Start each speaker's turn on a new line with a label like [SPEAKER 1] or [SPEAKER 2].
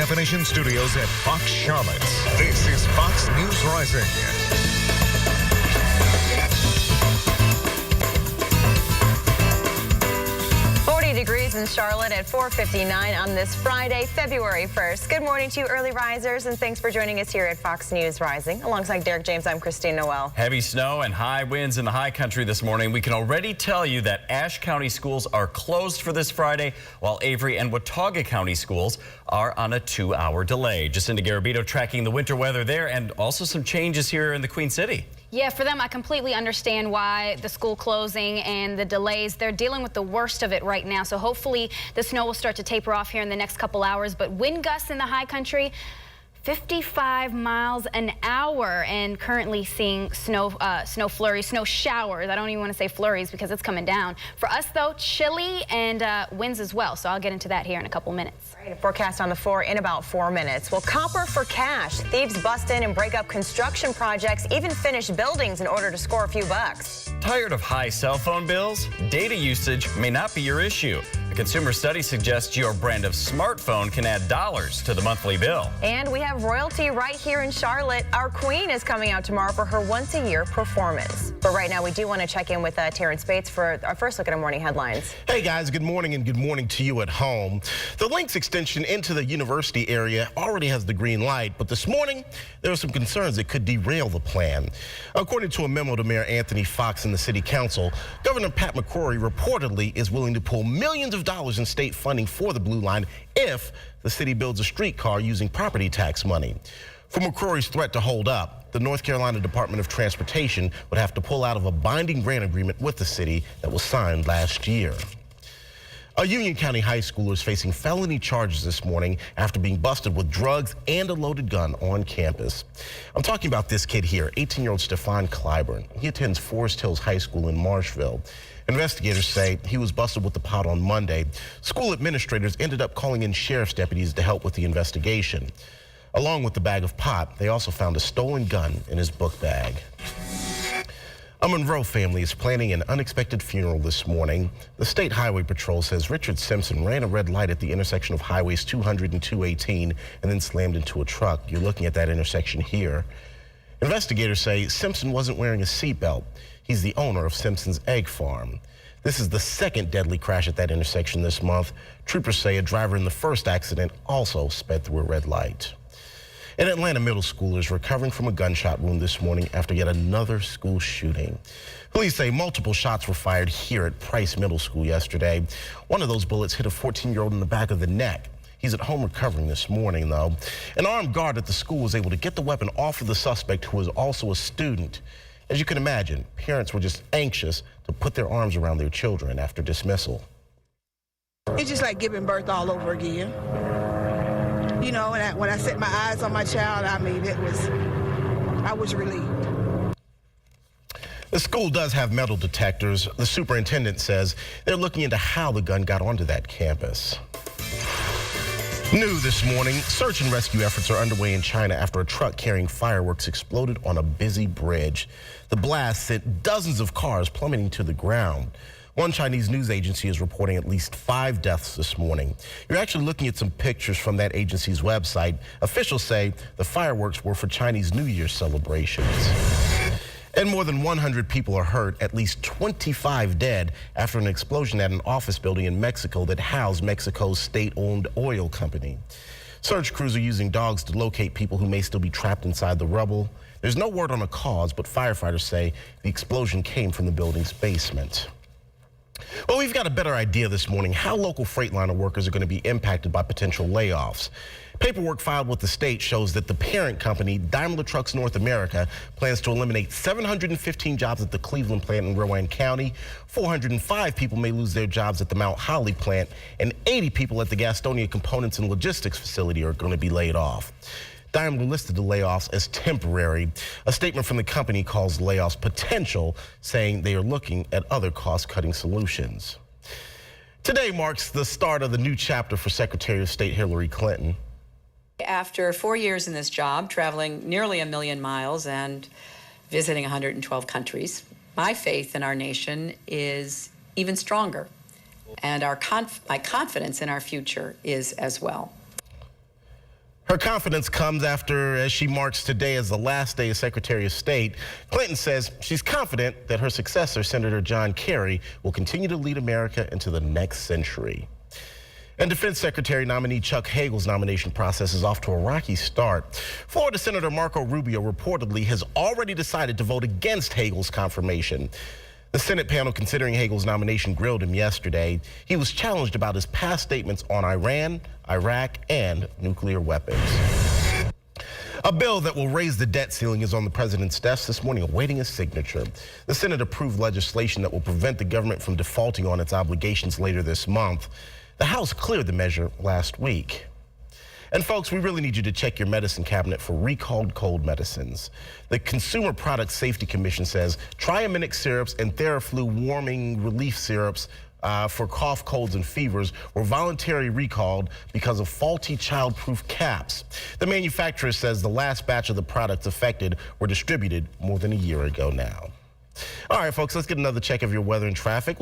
[SPEAKER 1] high-definition studios at Fox Charlotte. This is Fox News Rising.
[SPEAKER 2] 40 degrees in Charlotte at 4:59 on this Friday, February 1st. Good morning to you early risers, and thanks for joining us here at Fox News Rising. Alongside Derek James, I'm Christine Noel.
[SPEAKER 3] Heavy snow and high winds in the high country this morning. We can already tell you that Ashe County schools are closed for this Friday, while Avery and Watauga County schools are on a 2-hour delay. Jacinda Garabito tracking the winter weather there, and also some changes here in the Queen City.
[SPEAKER 4] Yeah, for them, I completely understand why the school closing and the delays. They're dealing with the worst of it right now, so hopefully the snow will start to taper off here in the next couple hours. But wind gusts in the high country, 55 miles an hour, and currently seeing snow flurries, snow showers. I don't even want to say flurries because it's coming down. For us, though, chilly and winds as well, so I'll get into that here in a couple minutes.
[SPEAKER 2] Right, a forecast on the 4 in about 4 minutes. Well, copper for cash. Thieves bust in and break up construction projects, even finish buildings in order to score a few bucks.
[SPEAKER 3] Tired of high cell phone bills? Data usage may not be your issue. A consumer study suggests your brand of smartphone can add dollars to the monthly bill.
[SPEAKER 2] And we have royalty right here in Charlotte. Our queen is coming out tomorrow for her once-a-year performance. But right now, we do want to check in with Terrence Bates for our first look at our morning headlines.
[SPEAKER 5] Hey guys, good morning, and good morning to you at home. The Lynx extension into the university area already has the green light, but this morning there are some concerns that could derail the plan. According to a memo to Mayor Anthony Fox and the City Council, Governor Pat McCrory reportedly is willing to pull millions of dollars in state funding for the Blue Line if the city builds a streetcar using property tax money. For McCrory's threat to hold up, the North Carolina Department of Transportation would have to pull out of a binding grant agreement with the city that was signed last year. A Union County high schooler is facing felony charges this morning after being busted with drugs and a loaded gun on campus. I'm talking about this kid here, 18-year-old Stefan Clyburn. He attends Forest Hills High School in Marshville. Investigators say he was busted with the pot on Monday. School administrators ended up calling in sheriff's deputies to help with the investigation. Along with the bag of pot, they also found a stolen gun in his book bag. A Monroe family is planning an unexpected funeral this morning. The State Highway Patrol says Richard Simpson ran a red light at the intersection of Highways 200 and 218 and then slammed into a truck. You're looking at that intersection here. Investigators say Simpson wasn't wearing a seatbelt. He's the owner of Simpson's Egg Farm. This is the second deadly crash at that intersection this month. Troopers say a driver in the first accident also sped through a red light. An Atlanta middle schooler is recovering from a gunshot wound this morning after yet another school shooting. Police say multiple shots were fired here at Price Middle School yesterday. One of those bullets hit a 14-year-old in the back of the neck. He's at home recovering this morning, though. An armed guard at the school was able to get the weapon off of the suspect, who was also a student. As you can imagine, parents were just anxious to put their arms around their children after dismissal.
[SPEAKER 6] It's just like giving birth all over again. You know, when I set my eyes on my child, I mean, I was relieved.
[SPEAKER 5] The school does have metal detectors. The superintendent says they're looking into how the gun got onto that campus. New this morning, search and rescue efforts are underway in China after a truck carrying fireworks exploded on a busy bridge. The blast sent dozens of cars plummeting to the ground. One Chinese news agency is reporting at least 5 deaths this morning. You're actually looking at some pictures from that agency's website. Officials say the fireworks were for Chinese New Year celebrations. And more than 100 people are hurt, at least 25 dead, after an explosion at an office building in Mexico that housed Mexico's state-owned oil company. Search crews are using dogs to locate people who may still be trapped inside the rubble. There's no word on a cause, but firefighters say the explosion came from the building's basement. Well, we've got a better idea this morning how local Freightliner workers are going to be impacted by potential layoffs. Paperwork filed with the state shows that the parent company, Daimler Trucks North America, plans to eliminate 715 jobs at the Cleveland plant in Rowan County. 405 people may lose their jobs at the Mount Holly plant, and 80 people at the Gastonia Components and Logistics facility are going to be laid off. Daimler listed the layoffs as temporary. A statement from the company calls layoffs potential, saying they are looking at other cost-cutting solutions. Today marks the start of the new chapter for Secretary of State Hillary Clinton.
[SPEAKER 7] After 4 years in this job, traveling nearly 1 million miles and visiting 112 countries, my faith in our nation is even stronger, and my confidence in our future is as well.
[SPEAKER 5] Her confidence comes after, as she marks today as the last day as Secretary of State, Clinton says she's confident that her successor, Senator John Kerry, will continue to lead America into the next century. And Defense Secretary nominee Chuck Hagel's nomination process is off to a rocky start. Florida Senator Marco Rubio reportedly has already decided to vote against Hagel's confirmation. The Senate panel considering Hagel's nomination grilled him yesterday. He was challenged about his past statements on Iran, Iraq, and nuclear weapons. A bill that will raise the debt ceiling is on the president's desk this morning, awaiting his signature. The Senate approved legislation that will prevent the government from defaulting on its obligations later this month. The House cleared the measure last week. And folks, we really need you to check your medicine cabinet for recalled cold medicines. The Consumer Product Safety Commission says Triaminic syrups and Theraflu warming relief syrups for cough, colds, and fevers were voluntarily recalled because of faulty childproof caps. The manufacturer says the last batch of the products affected were distributed more than a year ago now. All right, folks, let's get another check of your weather and traffic.